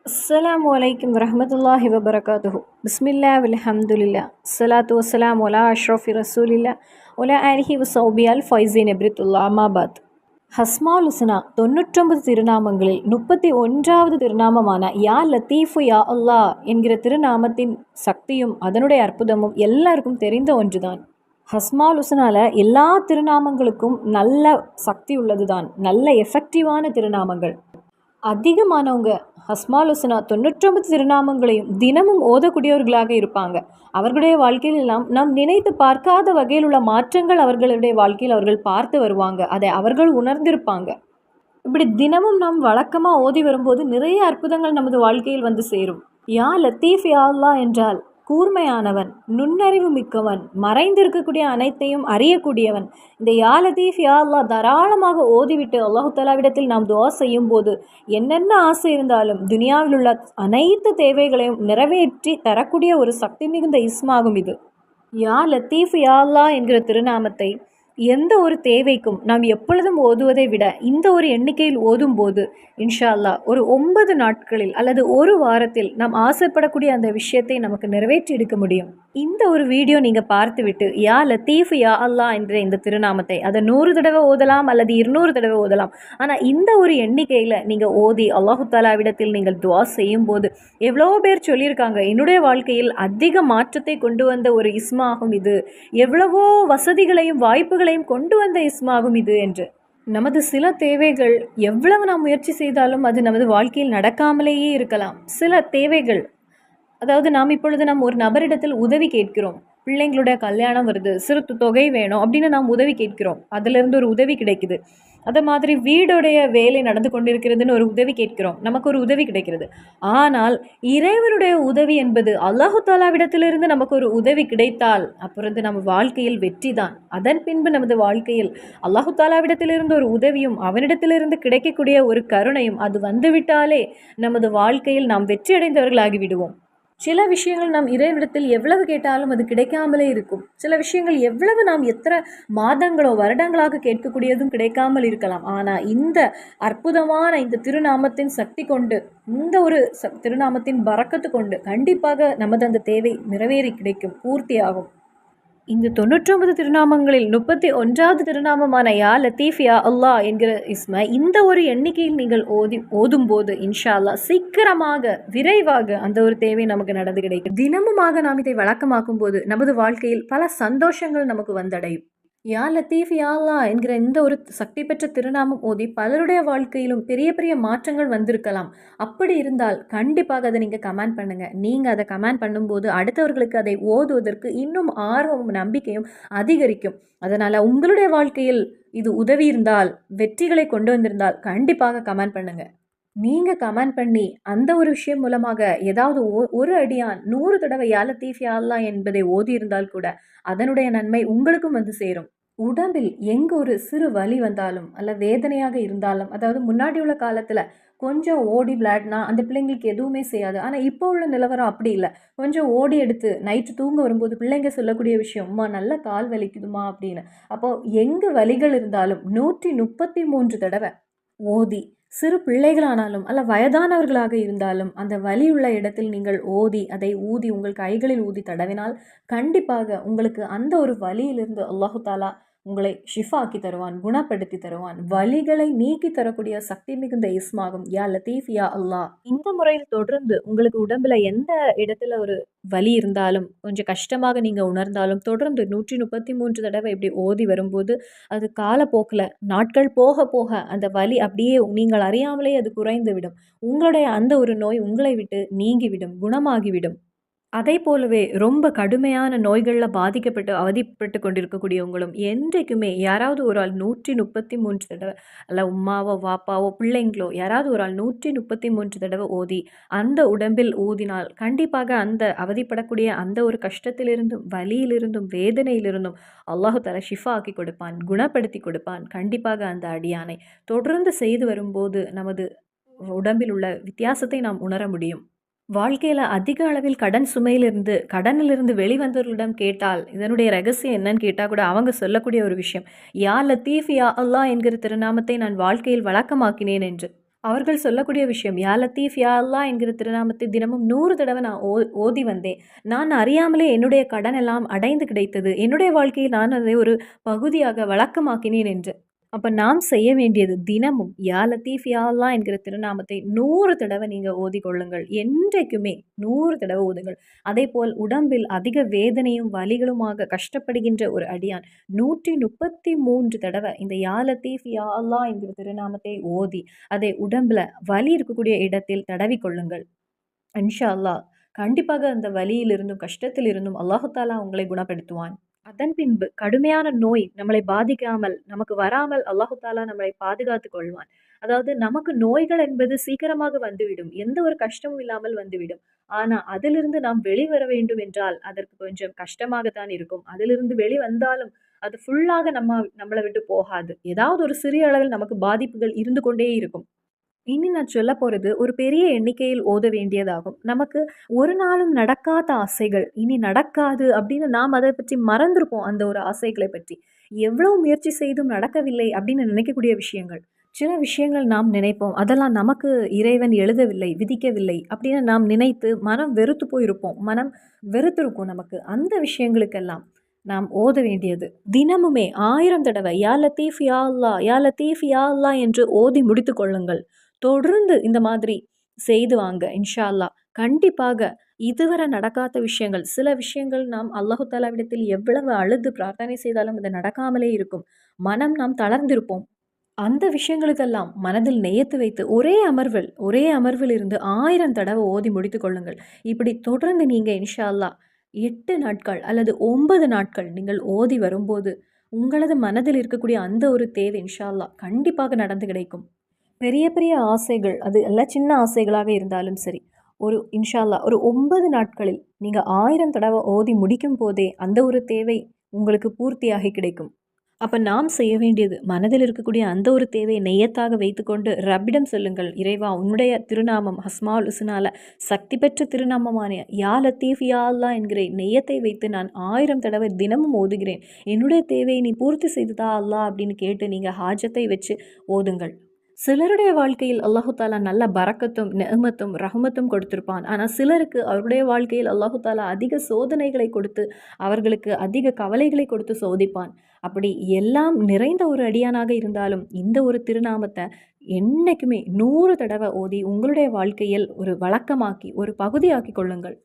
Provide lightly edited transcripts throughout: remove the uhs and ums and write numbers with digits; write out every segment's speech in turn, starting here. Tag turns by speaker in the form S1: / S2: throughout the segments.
S1: அஸ்ஸலாமு அலைக்கும் வரஹ்மத்துல்லாஹி வபரகாத்துஹு. பிஸ்மில்லா வல்ஹம்துலில்லா ஸலாத்து வஸ்ஸலாமு அலா அஷ்ரஃபி ரசூலில்லா வலா ஆலிஹி வஸஹ்பிஹி அல் ஃபைஸீன் இப்ரித்துல்லா அம்மாபாத். ஹஸ்மால் ஹுஸ்னா 99 திருநாமங்களில் 31வது திருநாமமான யா லத்தீஃபு யா அல்லாஹ் என்கிற திருநாமத்தின் சக்தியும் அதனுடைய அற்புதமும் எல்லாருக்கும் தெரிந்த ஒன்றுதான். ஹஸ்மால் ஹுஸ்னால எல்லா திருநாமங்களுக்கும் நல்ல சக்தி உள்ளதுதான், நல்ல எஃபெக்டிவான திருநாமங்கள். அதிகமானவங்க ஹஸ்மால் ஹுஸ்னா 99 திருநாமங்களையும் தினமும் ஓதக்கூடியவர்களாக இருப்பாங்க. அவர்களுடைய வாழ்க்கையில் எல்லாம் நாம் நினைத்து பார்க்காத வகையில் உள்ள மாற்றங்கள் அவர்களுடைய வாழ்க்கையில் அவர்கள் பார்த்து வருவாங்க. அதை அவர்கள் உணர்ந்திருப்பாங்க. இப்படி தினமும் நாம் வழக்கமாக ஓதி வரும்போது நிறைய அற்புதங்கள் நமது வாழ்க்கையில் வந்து சேரும். யா லத்தீஃப் யா அல்லாஹ் என்றால் கூர்மையானவன், நுண்ணறிவு மிக்கவன், மறைந்திருக்கக்கூடிய அனைத்தையும் அறியக்கூடியவன். இந்த யா லத்தீஃப் யா அல்லாஹ் தாராளமாக ஓதிவிட்டு அல்லாஹு தஆலாவிடத்தில் நாம் துஆ செய்யும் போது என்னென்ன ஆசை இருந்தாலும் துனியாவில் உள்ள அனைத்து தேவைகளையும் நிறைவேற்றி தரக்கூடிய ஒரு சக்தி மிகுந்த இஸ்மாகும் இது. யா லத்தீஃப் யா அல்லாஹ் என்கிற திருநாமத்தை எந்த ஒரு தேவைக்கும் நாம் எப்பொழுதும் ஓதுவதை விட இந்த ஒரு எண்ணிக்கையில் ஓதும்போது இன்ஷா அல்லாஹ் ஒரு 9 நாட்களில் அல்லது ஒரு வாரத்தில் நாம் ஆசைப்படக்கூடிய அந்த விஷயத்தை நமக்கு நிறைவேற்றி எடுக்க முடியும். இந்த ஒரு வீடியோ நீங்கள் பார்த்துவிட்டு யா லத்தீஃப் யா அல்லாஹ் என்ற இந்த திருநாமத்தை அதை 100 தடவை ஓதலாம் அல்லது 200 தடவை ஓதலாம். ஆனால் இந்த ஒரு எண்ணிக்கையில் நீங்கள் ஓதி அல்லாஹு தாலாவிடத்தில் நீங்கள் துஆ செய்யும் போது எவ்வளோ பேர் சொல்லியிருக்காங்க, என்னுடைய வாழ்க்கையில் அதிக மாற்றத்தை கொண்டு வந்த ஒரு இஸ்மாகும் இது, எவ்வளவோ வசதிகளையும் வாய்ப்புகளையும் கொண்டு வந்த இஸ்மாகும் இது என்று. நமது சில தேவைகள் எவ்வளவு நாம் முயற்சி செய்தாலும் அது நமது வாழ்க்கையில் நடக்காமலேயே இருக்கலாம். சில தேவைகள், அதாவது நாம் இப்பொழுது நாம் ஒரு நபரிடத்தில் உதவி கேட்கிறோம். பிள்ளைங்களுடைய கல்யாணம் வருது, சிறு தொகை வேணும் அப்படின்னு நாம் உதவி கேட்கிறோம், அதிலிருந்து ஒரு உதவி கிடைக்குது. அதை மாதிரி வீடுடைய வேலை நடந்து கொண்டிருக்கிறதுன்னு ஒரு உதவி கேட்கிறோம், நமக்கு ஒரு உதவி கிடைக்கிறது. ஆனால் இறைவனுடைய உதவி என்பது அல்லாஹு தாலாவிடத்திலிருந்து நமக்கு ஒரு உதவி கிடைத்தால் அப்புறம் நம்ம வாழ்க்கையில் வெற்றி தான். அதன் பின்பு நமது வாழ்க்கையில் அல்லாஹு தாலாவிடத்திலிருந்து ஒரு உதவியும் அவனிடத்திலிருந்து கிடைக்கக்கூடிய ஒரு கருணையும் அது வந்துவிட்டாலே நமது வாழ்க்கையில் நாம் வெற்றி அடைந்தவர்களாகி விடுவோம். சில விஷயங்கள் நாம் இறைவிடத்தில் எவ்வளவு கேட்டாலும் அது கிடைக்காமலே இருக்கும். சில விஷயங்கள் எவ்வளவு நாம் எத்தனை மாதங்களோ வருடங்களாக கேட்கக்கூடியதும் கிடைக்காமல் இருக்கலாம். ஆனால் இந்த அற்புதமான இந்த திருநாமத்தின் சக்தி கொண்டு, இந்த ஒரு திருநாமத்தின் பரக்கத்து கொண்டு கண்டிப்பாக நமது அந்த தேவை நிறைவேறி கிடைக்கும், பூர்த்தியாகும். இந்த 99 திருநாமங்களில் 31வது திருநாமமான யா லத்தீஃப் யா அல்லாஹ் என்கிற இஸ்மை இந்த ஒரு எண்ணிக்கையில் நீங்கள் ஓதும்போது இன்ஷா அல்லாஹ் சீக்கிரமாக விரைவாக அந்த ஒரு தேவை நமக்கு நடந்து கிடைக்கும். தினமுமாக நாம் இதை வழக்கமாக்கும் போது நமது வாழ்க்கையில் பல சந்தோஷங்கள் நமக்கு வந்தடையும். யா லத்தீஃப் யா அல்லாஹ் என்கிற இந்த ஒரு சக்தி பெற்ற திருநாமம் ஓதி பலருடைய வாழ்க்கையிலும் பெரிய பெரிய மாற்றங்கள் வந்திருக்கலாம். அப்படி இருந்தால் கண்டிப்பாக அதை நீங்கள் கமெண்ட் பண்ணுங்கள். நீங்கள் அதை கமெண்ட் பண்ணும்போது அடுத்தவர்களுக்கு அதை ஓதுவதற்கு இன்னும் ஆர்வமும் நம்பிக்கையும் அதிகரிக்கும். அதனால் உங்களுடைய வாழ்க்கையில் இது உதவி இருந்தால், வெற்றிகளை கொண்டு வந்திருந்தால் கண்டிப்பாக கமெண்ட் பண்ணுங்கள். நீங்கள் கமெண்ட் பண்ணி அந்த ஒரு விஷயம் மூலமாக ஏதாவது ஒரு அடியான் 100 தடவை யா லத்தீஃப் யா அல்லாஹ் என்பதை ஓதியிருந்தால் கூட அதனுடைய நன்மை உங்களுக்கும் வந்து சேரும். உடம்பில் எங்கே ஒரு சிறு வலி வந்தாலும் அல்ல வேதனையாக இருந்தாலும், அதாவது முன்னாடி உள்ள காலத்தில் கொஞ்சம் ஓடி விளையாடினா அந்த பிள்ளைங்களுக்கு எதுவுமே செய்யாது. ஆனால் இப்போ உள்ள நிலவரம் அப்படி இல்லை. கொஞ்சம் ஓடி எடுத்து நைட்டு தூங்க வரும்போது பிள்ளைங்க சொல்லக்கூடிய விஷயம், அம்மா நல்ல கால் வலிக்குதுமா அப்படின்னு. அப்போது எங்கே வலிகள் இருந்தாலும் 133 தடவை ஓதி, சிறு பிள்ளைகளானாலும் அல்ல வயதானவர்களாக இருந்தாலும் அந்த வலி உள்ள இடத்தில் நீங்கள் ஓதி அதை ஊதி உங்கள் கைகளில் ஊதி தடவினால் கண்டிப்பாக உங்களுக்கு அந்த ஒரு வலியிலிருந்து அல்லாஹு தாலா உங்களை ஷிஃபாக்கி தருவான், குணப்படுத்தி தருவான். வலிகளை நீக்கி தரக்கூடிய சக்தி மிகுந்த இஸ்மாகும் யா லத்தீஃப் யா அல்லாஹ். இந்த முறையில் தொடர்ந்து உங்களுக்கு உடம்புல எந்த இடத்துல ஒரு வலி இருந்தாலும், கொஞ்சம் கஷ்டமாக நீங்கள் உணர்ந்தாலும் தொடர்ந்து 133 தடவை இப்படி ஓதி வரும்போது அது காலப்போக்கில் நாட்கள் போக போக அந்த வலி அப்படியே நீங்கள் அறியாமலே அது குறைந்து விடும். உங்களுடைய அந்த ஒரு நோய் உங்களை விட்டு நீங்கிவிடும், குணமாகிவிடும். அதை போலவே ரொம்ப கடுமையான நோய்களில் பாதிக்கப்பட்டு அவதிப்பட்டு கொண்டிருக்கக்கூடியவங்களும் என்றைக்குமே யாராவது ஒரு ஆள் 133 தடவை, அல்ல உம்மாவோ வாப்பாவோ பிள்ளைங்களோ யாராவது ஒரு ஆள் 133 தடவை ஓதி அந்த உடம்பில் ஊதினால் கண்டிப்பாக அந்த அவதிப்படக்கூடிய அந்த ஒரு கஷ்டத்திலிருந்தும் வலியிலிருந்தும் வேதனையிலிருந்தும் அல்லாஹு தஆலா ஷிஃபா ஆக்கி கொடுப்பான், குணப்படுத்தி கொடுப்பான். கண்டிப்பாக அந்த அடியானை தொடர்ந்து செய்து வரும்போது நமது உடம்பில் உள்ள வித்தியாசத்தை நாம் உணர முடியும். வாழ்க்கையில் அதிக அளவில் கடன் சுமையிலிருந்து கடனிலிருந்து வெளிவந்தவர்களிடம் கேட்டால் இதனுடைய ரகசியம் என்னன்னு கேட்டால் கூட அவங்க சொல்லக்கூடிய ஒரு விஷயம், யா லத்தீஃப் யா அல்லாஹ் என்கிற திருநாமத்தை நான் வாழ்க்கையில் வழக்கமாக்கினேன் என்று. அவர்கள் சொல்லக்கூடிய விஷயம், யா லத்தீஃப் யா அல்லாஹ் என்கிற திருநாமத்தை தினமும் 100 தடவ நான் ஓதி வந்தேன். நான் அறியாமலே என்னுடைய கடன் எல்லாம் அடைந்து கிடைத்தது. என்னுடைய வாழ்க்கையில் நான் அதை ஒரு பகுதியாக வழக்கமாக்கினேன் என்று. அப்ப நாம் செய்ய வேண்டியது தினமும் யா லத்தீஃப் யா அல்லாஹ் என்கிற திருநாமத்தை 100 தடவ நீங்க ஓதிக்கொள்ளுங்கள். என்றைக்குமே 100 தடவ ஓதுங்கள். அதேபோல் உடம்பில் அதிக வேதனையும், வலிகளுமாக கஷ்டப்படுகின்ற ஒரு அடியான் 133 தடவ இந்த யா லத்தீஃப் யா அல்லாஹ் என்கிற திருநாமத்தை ஓதி, அதை உடம்புல வலி இருக்கக்கூடிய இடத்தில் தடவிக் கொள்ளுங்கள். இன்ஷா அல்லாஹ் கண்டிப்பாக அந்த வலியிலிருந்தும், கஷ்டத்திலிருந்தும் அல்லாஹு தாலா உங்களை குணப்படுத்துவான். அதன் பின்பு கடுமையான நோய் நம்மளை பாதிக்காமல், நமக்கு வராமல் அல்லாஹு தாலா நம்மளை பாதுகாத்துக் கொள்வான். அதாவது நமக்கு நோய்கள் என்பது சீக்கிரமாக வந்துவிடும். எந்த ஒரு கஷ்டமும் இல்லாமல் வந்துவிடும். ஆனா, அதிலிருந்து நாம் வெளிவர வேண்டும் என்றால், அதற்கு கொஞ்சம் கஷ்டமாகத்தான் இருக்கும். அதிலிருந்து வெளிவந்தாலும், அது ஃபுல்லாக நம்மள விட்டு போகாது. ஏதாவது ஒரு சிறிய அளவில் நமக்கு பாதிப்புகள் இருந்து கொண்டே இருக்கும். இனி நான் சொல்லப் போறது ஒரு பெரிய எண்ணிக்கையில் ஓத வேண்டியதாகும். நமக்கு ஒரு நாளும் நடக்காத ஆசைகள், இனி நடக்காது அப்படின்னு நாம் அத பற்றி மறந்திருப்போம் அந்த ஒரு ஆசைகளை பற்றி. எவ்வளவு முயற்சி செய்தும் நடக்கவில்லை அப்படின்னு நினைக்கக்கூடிய விஷயங்கள். சில விஷயங்கள் நாம் நினைப்போம். அதெல்லாம் நமக்கு இறைவன் எழுதவில்லை, விதிக்கவில்லை அப்படின்னு நாம் நினைத்து மனம் வெறுத்து போயிருப்போம். மனம் வெறுத்திருக்கும் நமக்கு. அந்த விஷயங்களுக்கெல்லாம் நாம் ஓத வேண்டியது தினமுமே 1000 தடவை யா லத்தீஃப் யா அல்லாஹ், யா லத்தீஃப் யா அல்லாஹ் என்று ஓதி முடித்துக் கொள்ளுங்கள். தொடர்ந்து இந்த மாதிரி செய்து வாங்க இன்ஷா அல்லாஹ். கண்டிப்பாக இதுவரை நடக்காத விஷயங்கள், சில விஷயங்கள் நாம் அல்லாஹு தாலாவிடத்தில் எவ்வளவு அழுது பிரார்த்தனை செய்தாலும் அது நடக்காமலே இருக்கும். மனம் நாம் தளர்ந்திருப்போம். அந்த விஷயங்களுக்கெல்லாம் மனதில் நியத்து வைத்து ஒரே அமர்வில் இருந்து 1000 தடவை ஓதி முடித்துக் கொள்ளுங்கள். இப்படி தொடர்ந்து நீங்க இன்ஷா அல்லாஹ் 8 நாட்கள் அல்லது 9 நாட்கள் நீங்கள் ஓதி வரும்போது, உங்களது மனதில் இருக்கக்கூடிய அந்த ஒரு தேவை இன்ஷா அல்லாஹ் கண்டிப்பாக நடந்து கிடைக்கும். பெரிய பெரிய ஆசைகள், அது எல்லாம் சின்ன ஆசைகளாக இருந்தாலும் சரி, ஒரு இன்ஷா அல்லாஹ் ஒரு 9 நாட்களில் நீங்க 1000 தடவ ஓதி முடிக்கும் போதே, அந்த ஒரு தேவை உங்களுக்கு பூர்த்தியாகி கிடைக்கும். அப்ப நாம் செய்ய வேண்டியது, மனதில் இருக்கக்கூடிய அந்த ஒரு தேவையை நெய்யத்தாக வைத்துக்கொண்டு ரப்பிடம் சொல்லுங்கள். இறைவா, உன்னுடைய திருநாமம் அஸ்மாவுல் ஹுஸ்னால சக்தி பெற்ற திருநாமமான யா லத்தீஃப் யா அல்லாஹ் என்கிற நெய்யத்தை வைத்து நான் 1000 தடவை தினமும் ஓதுகிறேன். என்னுடைய தேவையை நீ பூர்த்தி செய்து தா அல்லாஹ் அப்படின்னு கேட்டு நீங்க ஹாஜத்தை வச்சு ஓதுங்கள். சிலருடைய வாழ்க்கையில் அல்லாஹு தாலா நல்ல பரக்கத்தும், நிஅமத்தும், ரஹ்மத்தும் கொடுத்திருப்பான். ஆனா சிலருக்கு அவருடைய வாழ்க்கையில் அல்லாஹு தாலா அதிக சோதனைகளை கொடுத்து, அவர்களுக்கு அதிக கவலைகளை கொடுத்து சோதிப்பான். அப்படி எல்லாம் நிறைந்த ஒரு அடியானாக இருந்தாலும், இந்த ஒரு திருநாமத்த என்னைக்குமே 100 தடவ ஓதி உங்களுடைய வாழ்க்கையில் ஒரு வழக்கமாக்கி, ஒரு பகுதியாக்கிக் கொள்ளுங்கள்.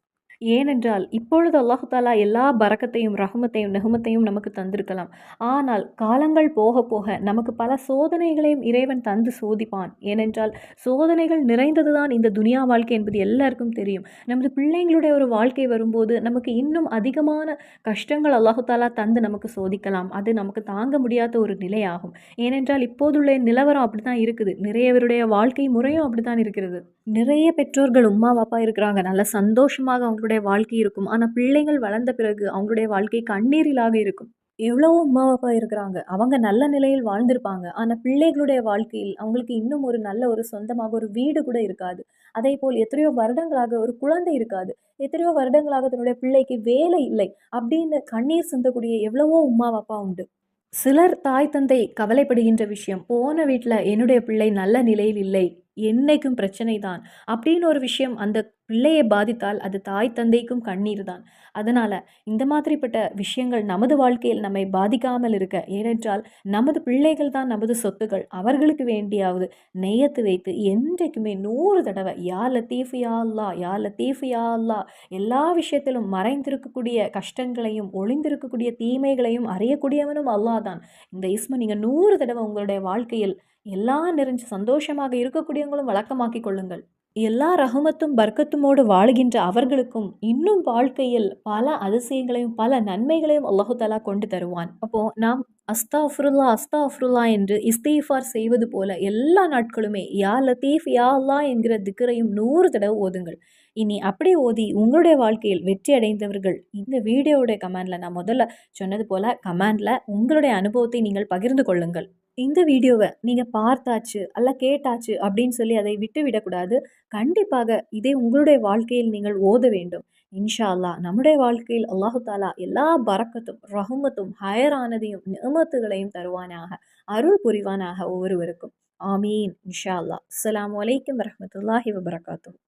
S1: ஏனென்றால், இப்பொழுது அல்லாஹு தாலா எல்லா பரக்கத்தையும், ரஹ்மத்தையும், நிஹ்மத்தையும் நமக்கு தந்திருக்கலாம். ஆனால் காலங்கள் போக போக நமக்கு பல சோதனைகளையும் இறைவன் தந்து சோதிப்பான். ஏனென்றால், சோதனைகள் நிறைந்தது தான் இந்த துனியா வாழ்க்கை என்பது எல்லாருக்கும் தெரியும். நமது பிள்ளைங்களுடைய ஒரு வாழ்க்கை வரும்போது, நமக்கு இன்னும் அதிகமான கஷ்டங்கள் அல்லாஹு தாலா தந்து நமக்கு சோதிக்கலாம். அது நமக்கு தாங்க முடியாத ஒரு நிலையாகும். ஏனென்றால், இப்போதுள்ள நிலவரம் அப்படித்தான் இருக்குது. நிறையவருடைய வாழ்க்கை முறையும் அப்படித்தான் இருக்கிறது. நிறைய பெற்றோர்கள் உம்மா, அப்பா இருக்கிறாங்க. நல்ல சந்தோஷமாக அவங்களுடைய வாழ்க்கை இருக்கும். ஆனா பிள்ளைகள் வளர்ந்த பிறகு அவங்களுடைய வாழ்க்கை கண்ணீரிலாக இருக்கும். எவ்வளவோ உம்மா, அப்பா இருக்கிறாங்க. அவங்க நல்ல நிலையில் வாழ்ந்திருப்பாங்க. ஆனா பிள்ளைகளுடைய வாழ்க்கையில் அவங்களுக்கு இன்னும் ஒரு நல்ல ஒரு சொந்தமாக ஒரு வீடு கூட இருக்காது. அதேபோல் எத்தனையோ வருடங்களாக ஒரு குழந்தை இருக்காது. எத்தனையோ வருடங்களாக தன்னுடைய பிள்ளைக்கு வேலை இல்லை அப்படின்னு கண்ணீர் சிந்தக்கூடிய எவ்வளவோ உம்மா, அப்பா உண்டு. சிலர் தாய் தந்தை கவலைப்படுகின்ற விஷயம், போன வீட்ல என்னுடைய பிள்ளை நல்ல நிலையில் இல்லை, என்னைக்கும் பிரச்சனை தான் அப்படின்னு ஒரு விஷயம் அந்த பிள்ளையை பாதித்தால் அது தாய் தந்தைக்கும் கண்ணீர் தான். அதனால இந்த மாதிரிப்பட்ட விஷயங்கள் நமது வாழ்க்கையில் நம்மை பாதிக்காமல் இருக்க, ஏனென்றால் நமது பிள்ளைகள் தான் நமது சொத்துக்கள். அவர்களுக்கு வேண்டியாவது நெய்யத்து வைத்து என்றைக்குமே 100 தடவை யா லத்தீஃப் யா அல்லாஹ், யா லத்தீஃப் யா அல்லாஹ், எல்லா விஷயத்திலும் மறைந்திருக்கக்கூடிய கஷ்டங்களையும், ஒளிந்திருக்கக்கூடிய தீமைகளையும் அறியக்கூடியவனும் அல்லாஹ் தான். இந்த இஸ்ம நீங்க 100 தடவை உங்களுடைய வாழ்க்கையில் எல்லாம் நிறைஞ்சு சந்தோஷமாக இருக்கக்கூடியவங்களும் வழக்கமாக்கிக் கொள்ளுங்கள். எல்லா ரஹமத்தும் பர்க்கத்துமோடு வாழுகின்ற அவர்களுக்கும் இன்னும் வாழ்க்கையில் பல அதிசயங்களையும் பல நன்மைகளையும் அல்லாஹு தாலா கொண்டு தருவான். அப்போ நாம் அஸ்தாஃபிருல்லா அஸ்தாஃபிருல்லா என்று இஸ்திஃபார் செய்வது போல எல்லா நாட்களுமே யா லத்தீஃப் யா அல்லாஹ் என்கிற திக்ரையும் 100 தடவை ஓதுங்கள். இனி அப்படி ஓதி உங்களுடைய வாழ்க்கையில் வெற்றி அடைந்தவர்கள் இந்த வீடியோவுடைய கமெண்ட்ல, நான் முதல்ல சொன்னது போல கமெண்ட்ல உங்களுடைய அனுபவத்தை நீங்கள் பகிர்ந்து கொள்ளுங்கள். இந்த வீடியோவை நீங்க பார்த்தாச்சு அல்ல கேட்டாச்சு அப்படின்னு சொல்லி அதை விட்டு விடக்கூடாது. கண்டிப்பாக இதை உங்களுடைய வாழ்க்கையில் நீங்கள் ஓத வேண்டும். இன்ஷா அல்லாஹ் நம்முடைய வாழ்க்கையில் அல்லாஹு தாலா எல்லா பரக்கத்தும், ரஹ்மத்தும், ஹயரானதையும், நிஅமத்துகளையும் தருவானாக, அருள் புரிவானாக ஒவ்வொருவருக்கும். ஆமீன் இன்ஷா அல்லாஹ். அஸ்ஸலாமு அலைக்கும் வரஹ்மத்துல்லாஹி வபரகாத்துஹு.